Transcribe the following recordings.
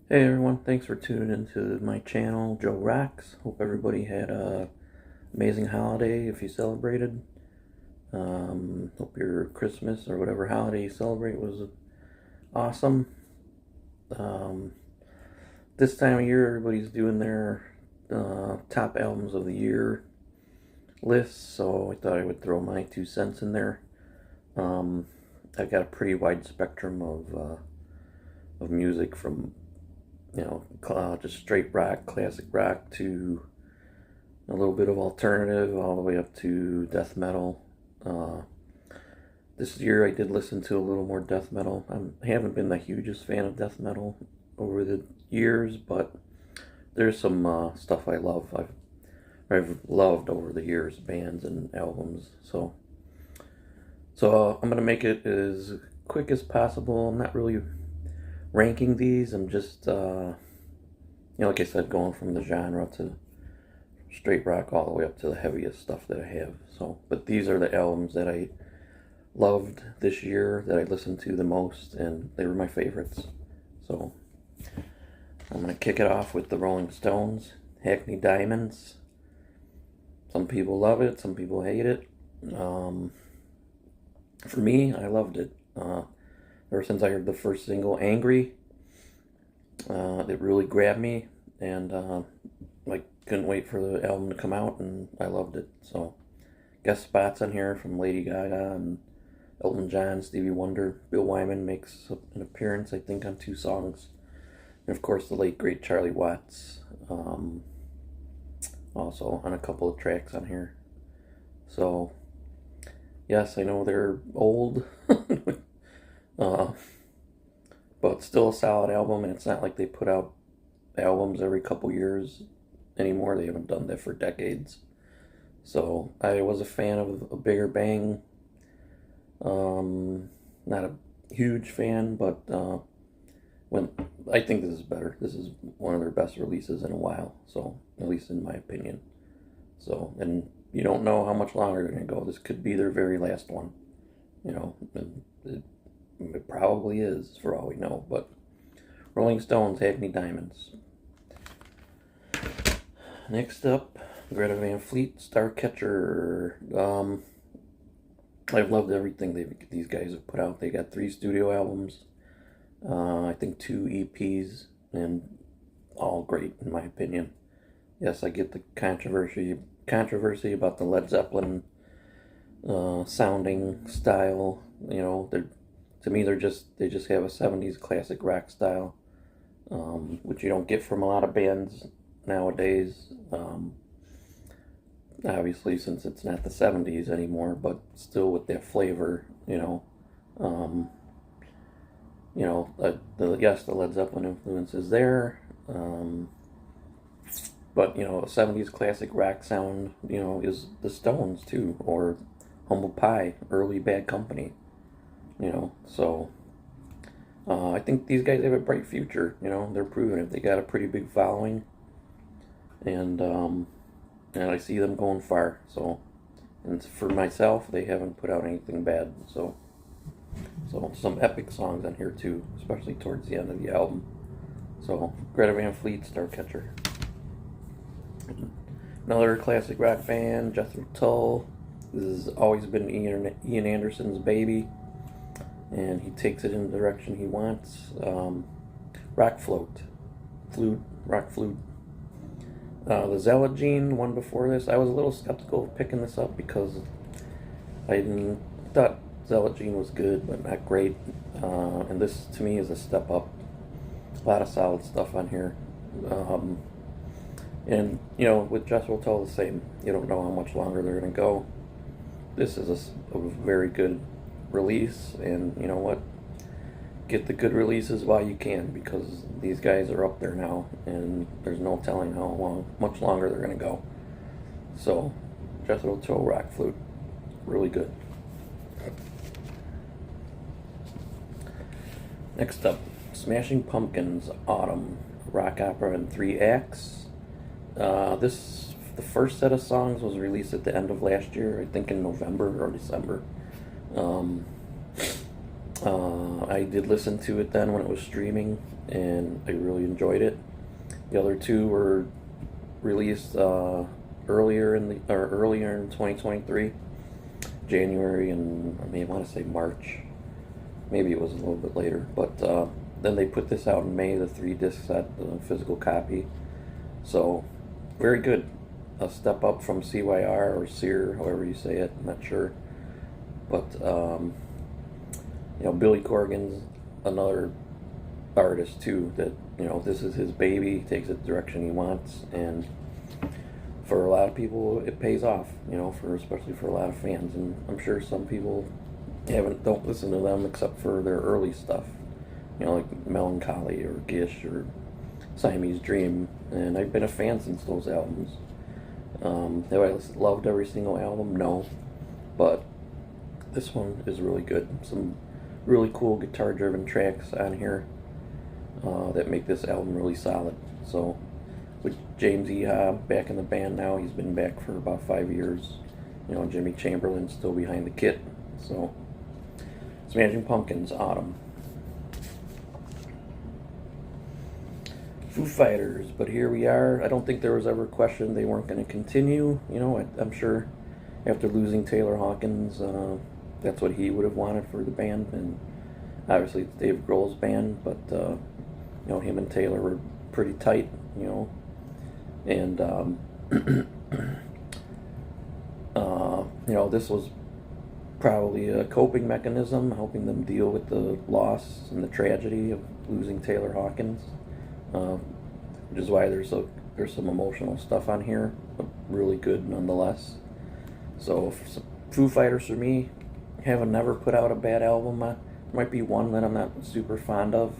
Hey everyone, thanks for tuning into my channel, Joe Rocks. Hope everybody had a amazing holiday if you celebrated. Hope your Christmas or whatever holiday you celebrate was awesome. Um, this time of year, everybody's doing their top albums of the year lists, so I thought I would throw my 2 cents in there. Um, I've got a pretty wide spectrum of music from just straight rock, classic rock, to a little bit of alternative, all the way up to death metal. Uh, this year I did listen to a little more death metal. I haven't been the hugest fan of death metal over the years, but there's some stuff I love. I've loved over the years, bands and albums. So I'm gonna make it as quick as possible. I'm not really ranking these. I'm just like I said, going from the genre to straight rock all the way up to the heaviest stuff that I have. So, but these are the albums that I loved this year, that I listened to the most, and they were my favorites. So, I'm gonna kick it off with the Rolling Stones, Hackney Diamonds. Some people love it, some people hate it. Um, for me, I loved it. Ever since I heard the first single, Angry, it really grabbed me, and I couldn't wait for the album to come out, and I loved it. So, guest spots on here from Lady Gaga and Elton John, Stevie Wonder. Bill Wyman makes an appearance, I think, on 2 songs. And of course, the late, great Charlie Watts, also on a couple of tracks on here. So, yes, I know they're old, uh, but still a solid album, and it's not like they put out albums every couple years anymore. They haven't done that for decades. So I was a fan of a Bigger Bang. Not a huge fan, but when I think this is better. This is one of their best releases in a while. So at least in my opinion. So, and you don't know how much longer they're gonna go. This could be their very last one. And it probably is for all we know. But Rolling Stones, Hackney Diamonds. Next up, Greta Van Fleet, Starcatcher. I've loved everything these guys have put out. They got 3 studio albums, I think 2 EPs, and all great in my opinion. Yes, I get the controversy about the Led Zeppelin sounding style. To me they just have a '70s classic rock style, which you don't get from a lot of bands nowadays. Obviously, since it's not the '70s anymore, but still with that flavor. Um, yes, the Led Zeppelin influence is there, but a '70s classic rock sound, is the Stones too, or Humble Pie, early Bad Company. So I think these guys have a bright future. They're proving it. They got a pretty big following, and I see them going far. So, and for myself, they haven't put out anything bad. So some epic songs on here too, especially towards the end of the album. So Greta Van Fleet, Starcatcher. Another classic rock band, Jethro Tull. This has always been Ian Anderson's baby, and he takes it in the direction he wants. Rock rock flute. The Zelagene one before this, I was a little skeptical of picking this up because thought Zelagene was good, but not great. And this to me is a step up. A lot of solid stuff on here. And with Jethro Tull, the same. You don't know how much longer they're going to go. This is a very good release, and you know what? Get the good releases while you can, because these guys are up there now, and there's no telling much longer they're going to go. So, Jethro Tull rock flute, really good. Next up, Smashing Pumpkins, Autumn, rock opera in 3 acts. The first set of songs was released at the end of last year, I think in November or December. I did listen to it then when it was streaming, and I really enjoyed it. The other two were released earlier in 2023, January, and I may want to say March. Maybe it was a little bit later, but then they put this out in May, the 3 disc set, the physical copy. So very good. A step up from CYR or Sear, however you say it. I'm not sure, but Billy Corgan's another artist too that this is his baby, takes it the direction he wants, and for a lot of people it pays off, especially for a lot of fans. And I'm sure some people don't listen to them except for their early stuff, like Melancholy or Gish or Siamese Dream, and I've been a fan since those albums. Have I loved every single album? No, but this one is really good. Some really cool guitar-driven tracks on here that make this album really solid. So, with James Iha back in the band now, he's been back for about 5 years. Jimmy Chamberlain's still behind the kit. So, Smashing Pumpkins, Autumn. Foo Fighters, but here we are. I don't think there was ever a question they weren't going to continue. I'm sure after losing Taylor Hawkins, that's what he would have wanted for the band, and obviously it's Dave Grohl's band, but him and Taylor were pretty tight, and this was probably a coping mechanism, helping them deal with the loss and the tragedy of losing Taylor Hawkins, which is why there's some emotional stuff on here, but really good nonetheless. So Foo Fighters for me have never put out a bad album. There might be one that I'm not super fond of,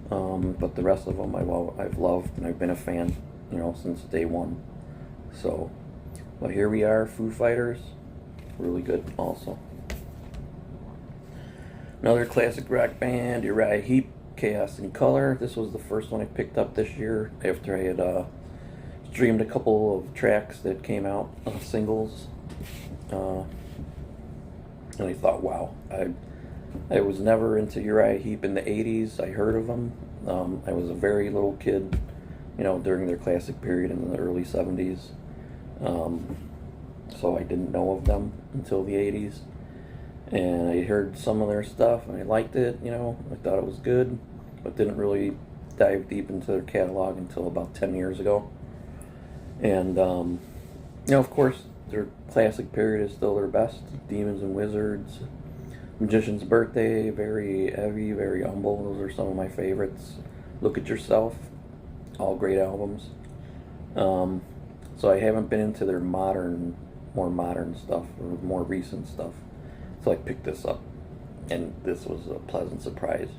but the rest of them I've loved, and I've been a fan, since day one. So, but here we are, Foo Fighters, really good also. Another classic rock band, Uriah Heep, Chaos in Color. This was the first one I picked up this year after I had streamed a couple of tracks that came out, singles, and I thought, wow, I was never into Uriah Heep in the 80s. I heard of them. I was a very little kid, during their classic period in the early 70s. So I didn't know of them until the 80s. And I heard some of their stuff, and I liked it, I thought it was good, but didn't really dive deep into their catalog until about 10 years ago. And, of course, their classic period is still their best. Demons and Wizards, Magician's Birthday, very heavy, very humble. Those are some of my favorites. Look at Yourself, all great albums. So I haven't been into their more modern stuff or more recent stuff. So I picked this up, and this was a pleasant surprise.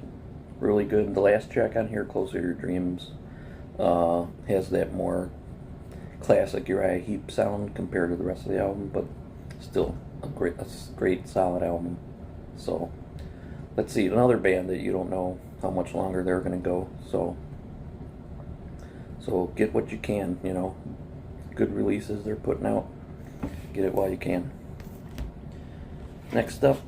Really good. The last track on here, Closer to Your Dreams, has that more classic Uriah Heep sound compared to the rest of the album, but still a great solid album. So let's see, another band that you don't know how much longer they're going to go. So get what you can, good releases they're putting out. Get it while you can. Next up,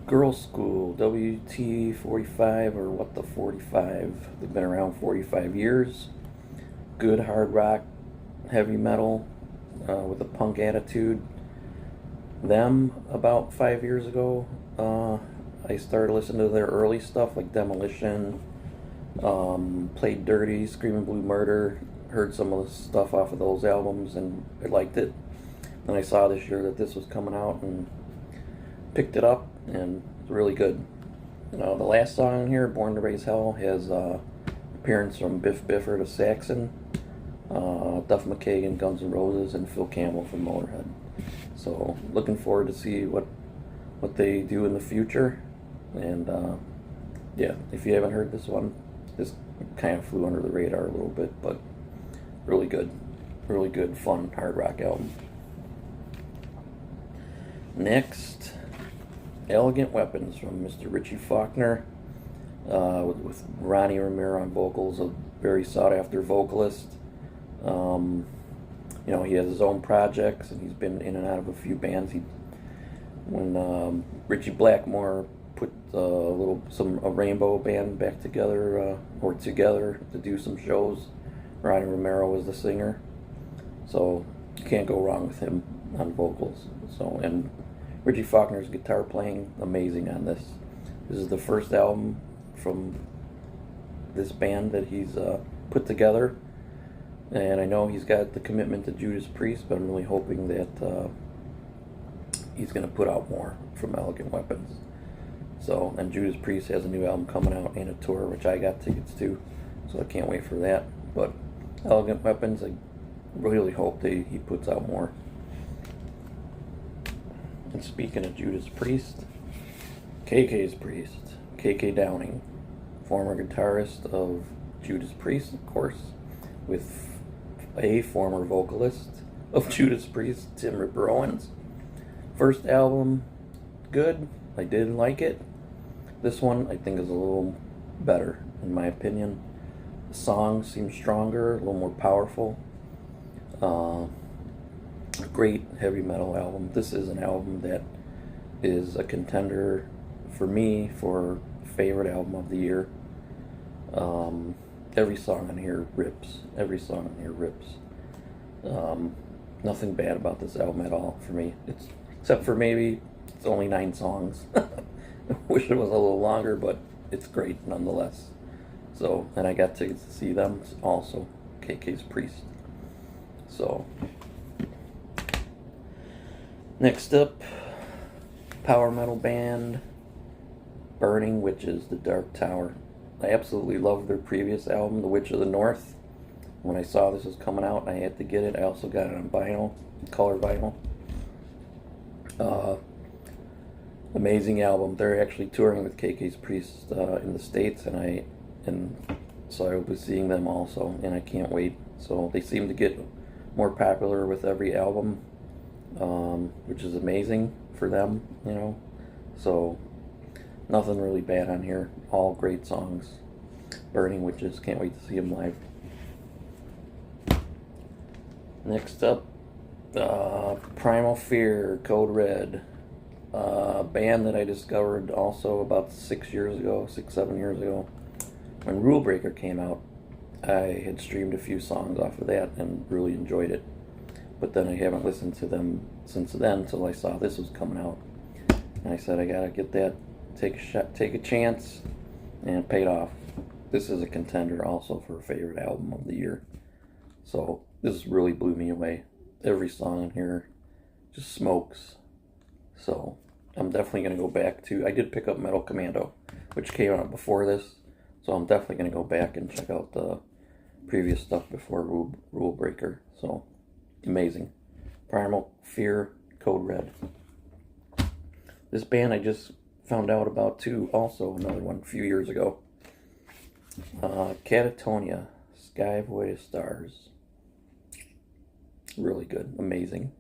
Girls School, WT45, or What the 45. They've been around 45 years. Good hard rock, heavy metal, with a punk attitude. Them, about 5 years ago, I started listening to their early stuff like Demolition, Played Dirty, Screaming Blue Murder. Heard some of the stuff off of those albums, and I liked it. Then I saw this year that this was coming out, and picked it up, and it's really good. The last song here, Born to Raise Hell, has appearance from Biff Bifford of Saxon, Duff McKagan, Guns N' Roses, and Phil Campbell from Motorhead. So looking forward to see what they do in the future. And yeah, if you haven't heard this one, this kind of flew under the radar a little bit, but really good, fun hard rock album. Next, Elegant Weapons from Mr. Richie Faulkner, with Ronnie Romero on vocals, a very sought-after vocalist. He has his own projects, and he's been in and out of a few bands. When Richie Blackmore put a rainbow band back together, or together to do some shows. Ronnie Romero was the singer, so you can't go wrong with him on vocals. So, and Richie Faulkner's guitar playing, amazing on this. This is the first album from this band that he's put together, and I know he's got the commitment to Judas Priest, but I'm really hoping that he's going to put out more from Elegant Weapons. So, and Judas Priest has a new album coming out and a tour, which I got tickets to, so I can't wait for that. But Elegant Weapons, I really hope he puts out more. And speaking of Judas Priest, KK's Priest, KK Downing, former guitarist of Judas Priest, of course, with a former vocalist of Judas Priest, Tim Ripper Owens. First album, good. I did like it. This one, I think, is a little better, in my opinion. The songs seem stronger, a little more powerful. Great heavy metal album. This is an album that is a contender for me for favorite album of the year. Every song on here rips. Every song on here rips. Nothing bad about this album at all for me. Except for maybe it's only 9 songs. I wish it was a little longer, but it's great nonetheless. So, and I got to see them also, KK's Priest. So, next up, power metal band Burning Witches, The Dark Tower. I absolutely loved their previous album, The Witch of the North. When I saw this was coming out, I had to get it. I also got it on vinyl, color vinyl. Amazing album. They're actually touring with KK's Priest in the States, and so I will be seeing them also, and I can't wait. So they seem to get more popular with every album, which is amazing for them, you know. So nothing really bad on here. All great songs. Burning Witches. Can't wait to see them live. Next up, Primal Fear, Code Red. Band that I discovered also about 7 years ago, when Rule Breaker came out. I had streamed a few songs off of that and really enjoyed it. But then I haven't listened to them since then until I saw this was coming out. And I said, I gotta get that, take a chance, and it paid off. This is a contender also for favorite album of the year. So this really blew me away. Every song in here just smokes. So I'm definitely going to go back to, I did pick up Metal Commando, which came out before this, so I'm definitely going to go back and check out the previous stuff before Rule Breaker. So amazing. Primal Fear, Code Red. This band I just found out about too, also another one a few years ago. Catatonia, Sky Void of Stars. Really good, amazing.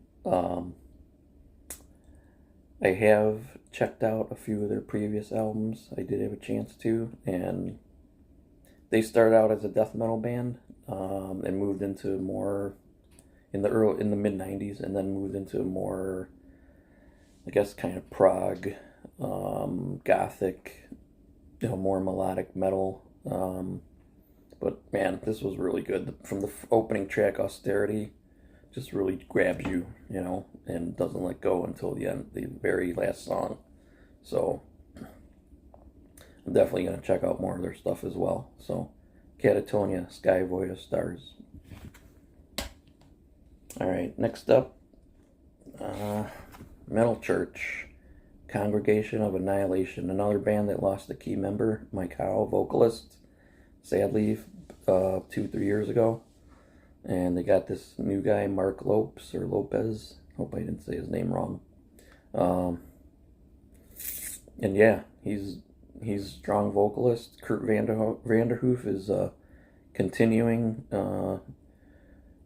I have checked out a few of their previous albums. I did have a chance to, and they started out as a death metal band, and moved into more in the mid '90s, and then moved into more, I guess, kind of prog, gothic, more melodic metal. But man, this was really good. From the opening track, Austerity, just really grabs you, and doesn't let go until the end, the very last song. So I'm definitely going to check out more of their stuff as well. So Catatonia, Sky Void of Stars. Alright, next up, Metal Church, Congregation of Annihilation, another band that lost a key member, Mike Howe, vocalist, sadly, 2-3 years ago. And they got this new guy, Mark Lopez. Hope I didn't say his name wrong. And yeah, he's a strong vocalist. Kurt Vanderhoof is continuing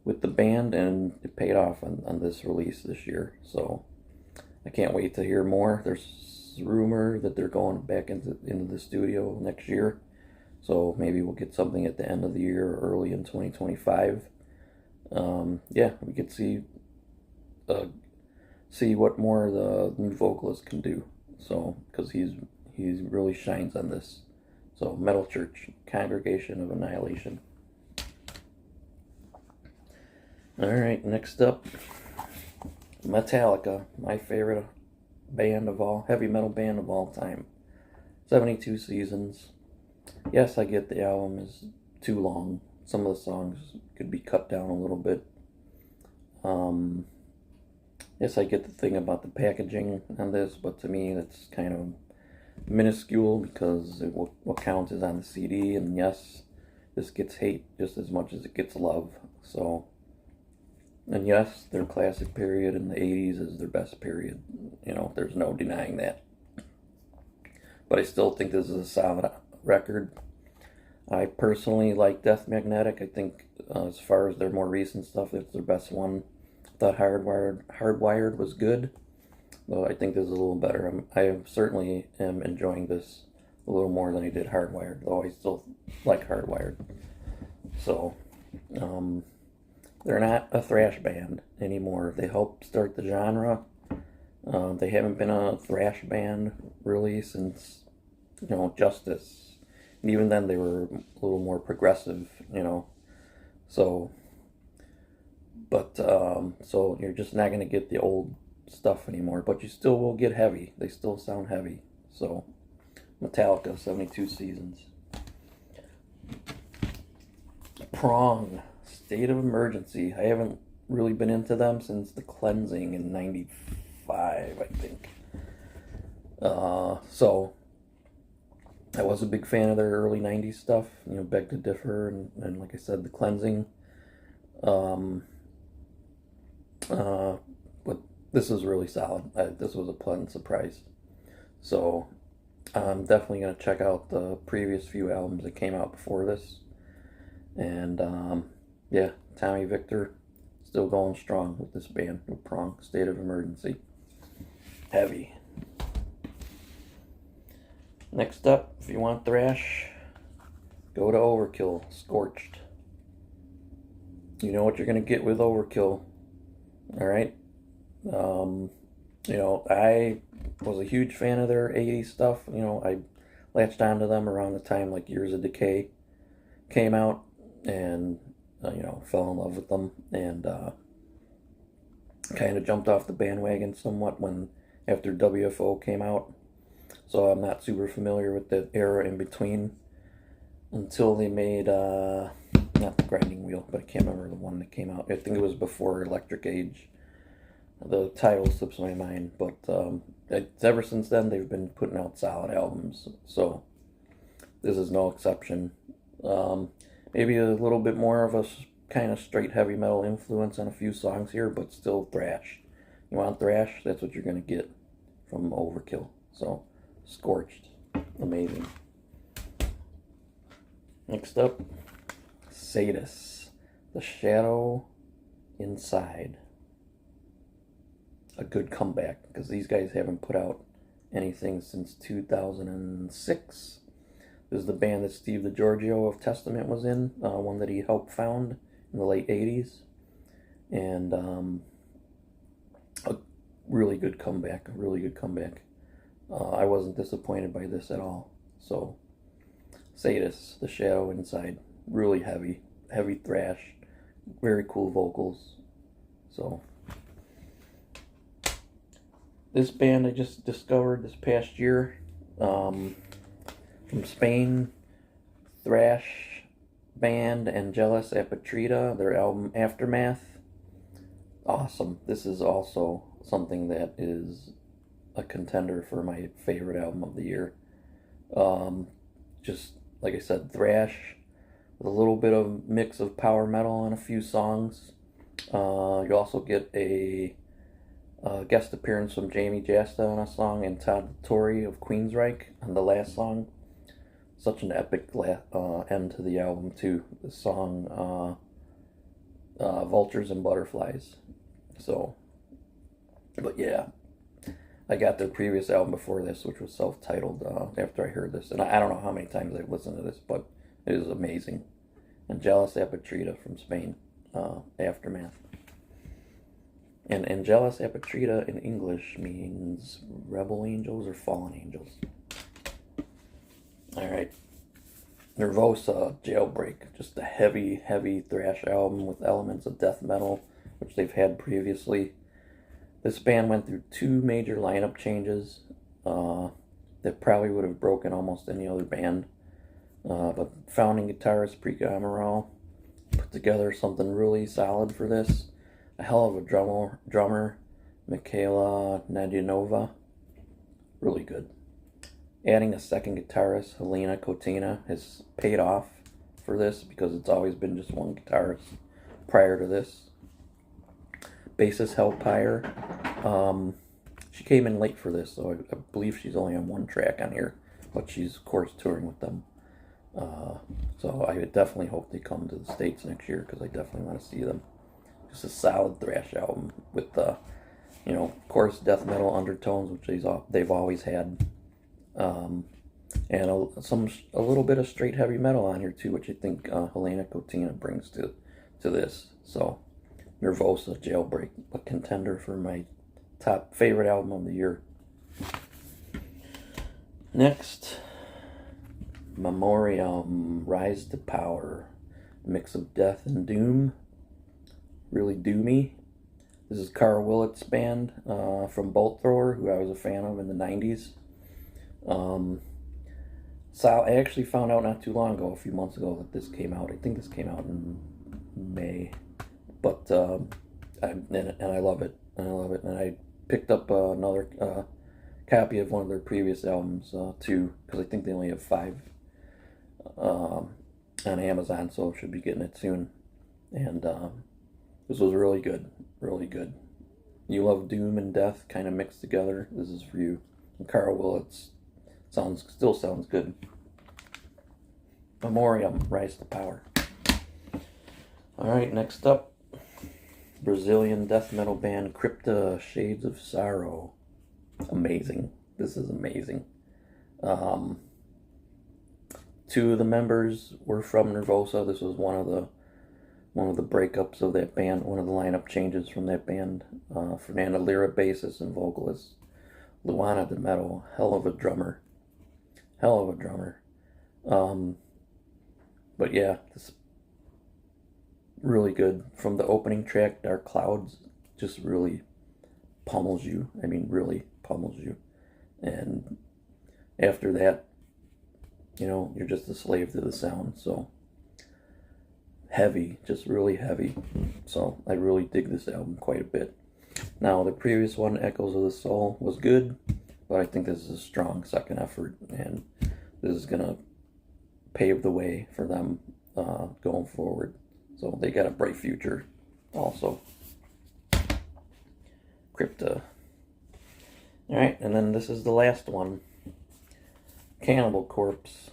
with the band, and it paid off on this release this year. So I can't wait to hear more. There's rumor that they're going back into the studio next year. So maybe we'll get something at the end of the year or early in 2025. Yeah, we could see what more the new vocalist can do. So, because he really shines on this. So Metal Church, Congregation of Annihilation. Alright, next up, Metallica, my favorite band of all, heavy metal band of all time. 72 seasons. Yes, I get the album is too long. Some of the songs could be cut down a little bit. Yes, I get the thing about the packaging on this, but to me that's kind of minuscule because what counts is on the CD, and yes, this gets hate just as much as it gets love. So, and yes, their classic period in the 80s is their best period. You know, there's no denying that. But I still think this is a solid record. I personally like Death Magnetic. I think as far as their more recent stuff, it's their best one. I thought Hardwired was good, though I think this is a little better. I certainly am enjoying this a little more than I did Hardwired, though I still like Hardwired. So, they're not a thrash band anymore. They helped start the genre. They haven't been a thrash band really since, Justice. And even then they were a little more progressive, So, but, so you're just not going to get the old stuff anymore, but you still will get heavy. They still sound heavy. So, Metallica, 72 seasons. Prong, State of Emergency. I haven't really been into them since The Cleansing in 95, I think. So I was a big fan of their early 90s stuff, Beg to Differ, and like I said, The Cleansing. But this is really solid. This was a pleasant surprise. So I'm definitely going to check out the previous few albums that came out before this. And yeah, Tommy Victor still going strong with this band, with Prong, State of Emergency. Heavy. Next up, if you want thrash, go to Overkill, Scorched. You know what you're going to get with Overkill. Alright? I was a huge fan of their 80s stuff. I latched onto them around the time like Years of Decay came out, and fell in love with them, and kind of jumped off the bandwagon somewhat after WFO came out. So I'm not super familiar with that era in between until they made not the Grinding Wheel, but I can't remember the one that came out. I think it was before Electric Age. The title slips my mind, but ever since then they've been putting out solid albums. So this is no exception. Maybe a little bit more of a kind of straight heavy metal influence on a few songs here, but still thrash. You want thrash? That's what you're going to get from Overkill. So, Scorched. Amazing. Next up, Sadus, The Shadow Inside. A good comeback, because these guys haven't put out anything since 2006. This is the band that Steve DiGiorgio of Testament was in, one that he helped found in the late 80s. And a really good comeback, I wasn't disappointed by this at all. So, Sadus, The Shadow Inside, really heavy thrash, very cool vocals. So, this band I just discovered this past year, from Spain, thrash band Angelus Apatrida, their album Aftermath. Awesome. This is also something that is a contender for my favorite album of the year. Just like I said, thrash with a little bit of mix of power metal on a few songs. You also get a guest appearance from Jamie Jasta on a song, and Todd Torrey of Queensryche on the last song. Such an epic end to the album too. The song Vultures and Butterflies. So, but yeah, I got their previous album before this, which was self-titled, after I heard this. And I don't know how many times I've listened to this, but it is amazing. Angelus Apatrida from Spain, Aftermath. And Angelus Apatrida in English means rebel angels or fallen angels. All right, Nervosa Jailbreak, just a heavy, heavy thrash album with elements of death metal, which they've had previously. This band went through two major lineup changes that probably would have broken almost any other band. But founding guitarist Preeka Amaral put together something really solid for this. A hell of a drummer Michaela Nadyanova, really good. Adding a second guitarist, Helena Kotina, has paid off for this because it's always been just one guitarist prior to this. Bassist Hellpire, she came in late for this, so I believe she's only on one track on here, but she's of course touring with them. So I definitely hope they come to the States next year because I definitely want to see them. Just a solid thrash album with of course, death metal undertones, which they've always had. And a little bit of straight heavy metal on here too, which I think Helena Kotina brings to this. So Nervosa Jailbreak, a contender for my top favorite album of the year. Next, Memoriam Rise to Power, a mix of death and doom, really doomy. This is Carl Willett's band from Bolt Thrower, who I was a fan of in the 90s. So I actually found out not too long ago, a few months ago, that this came out. I think this came out in May, but and I love it, and I picked up another copy of one of their previous albums too, because I think they only have 5 on Amazon, so I should be getting it soon. And this was really good, really good. You love doom and death kind of mixed together. This is for you. And Carl Willits still sounds good. Memoriam, Rise to Power. All right, next up, Brazilian death metal band Crypta Shades of Sorrow. Amazing. This is amazing. 2 of the members were from Nervosa. This was one of the breakups of that band, one of the lineup changes from that band. Fernanda Lira, bassist and vocalist. Luana de Metal, hell of a drummer. But yeah, this really good. From the opening track, Dark Clouds, just really pummels you. I mean, really pummels you. And after that, you're just a slave to the sound. So heavy, just really heavy. So I really dig this album quite a bit. Now, the previous one, Echoes of the Soul, was good, but I think this is a strong second effort, and this is going to pave the way for them going forward. So they got a bright future also. Crypta. Alright, and then this is the last one. Cannibal Corpse.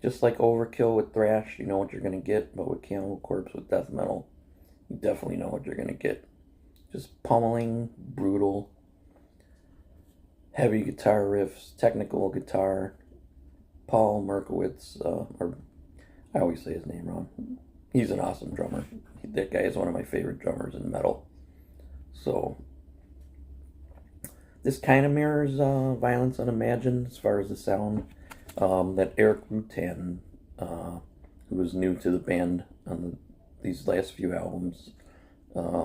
Just like Overkill with thrash, you know what you're going to get, but with Cannibal Corpse with death metal, you definitely know what you're going to get. Just pummeling, brutal, heavy guitar riffs, technical guitar. Paul Merkowitz, or I always say his name wrong. He's an awesome drummer. That guy is one of my favorite drummers in metal. So this kind of mirrors Violence Unimagined as far as the sound. That Eric Rutan, who was new to the band on these last few albums,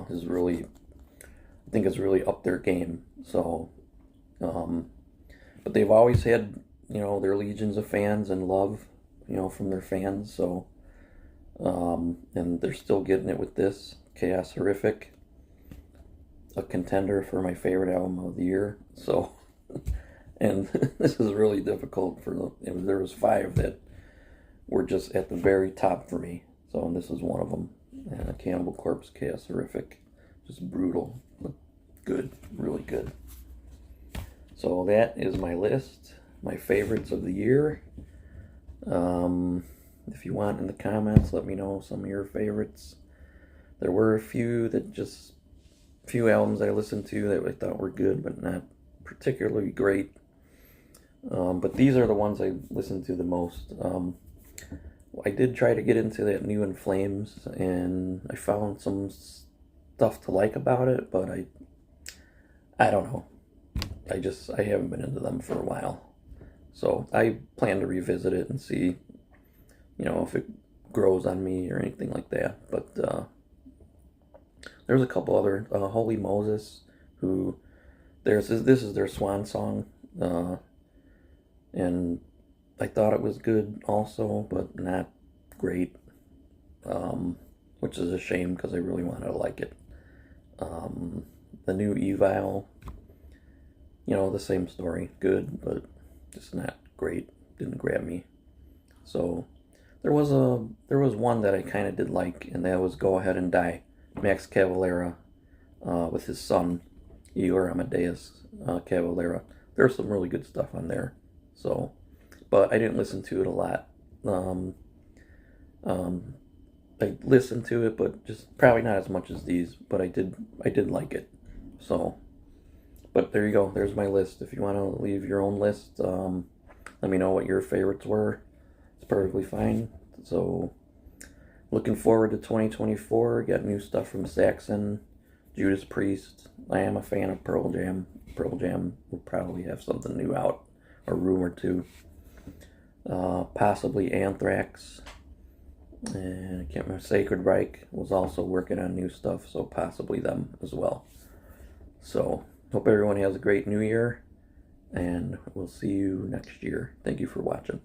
is really, I think, has really upped their game. So, but they've always had, their legions of fans and love, from their fans. So, and they're still getting it with this Chaos Horrific, a contender for my favorite album of the year. So, and this is really difficult there was 5 that were just at the very top for me. So this is one of them. And Cannibal Corpse, Chaos Horrific, just brutal, but good, really good. So that is my list, my favorites of the year. If you want, in the comments, let me know some of your favorites. There were a few albums I listened to that I thought were good, but not particularly great. But these are the ones I listened to the most. I did try to get into that new In Flames, and I found some stuff to like about it, but I don't know. I haven't been into them for a while. So I plan to revisit it and see, if it grows on me or anything like that. But there's a couple other Holy Moses, who this is their swan song, and I thought it was good also, but not great, which is a shame because I really wanted to like it. The new Evil, the same story, good, but just not great. Didn't grab me. So there was one that I kind of did like, and that was Go Ahead and Die, Max Cavalera, with his son Igor Amadeus Cavalera. There's some really good stuff on there. So, but I didn't listen to it a lot. I listened to it, but just probably not as much as these. But I did like it. So, but there you go. There's my list. If you want to leave your own list, let me know what your favorites were. It's perfectly fine. So, looking forward to 2024. Got new stuff from Saxon, Judas Priest. I am a fan of Pearl Jam. Pearl Jam will probably have something new out, or rumored to. Possibly Anthrax. And I can't remember. Sacred Reich was also working on new stuff, so possibly them as well. So, hope everyone has a great new year, and we'll see you next year. Thank you for watching.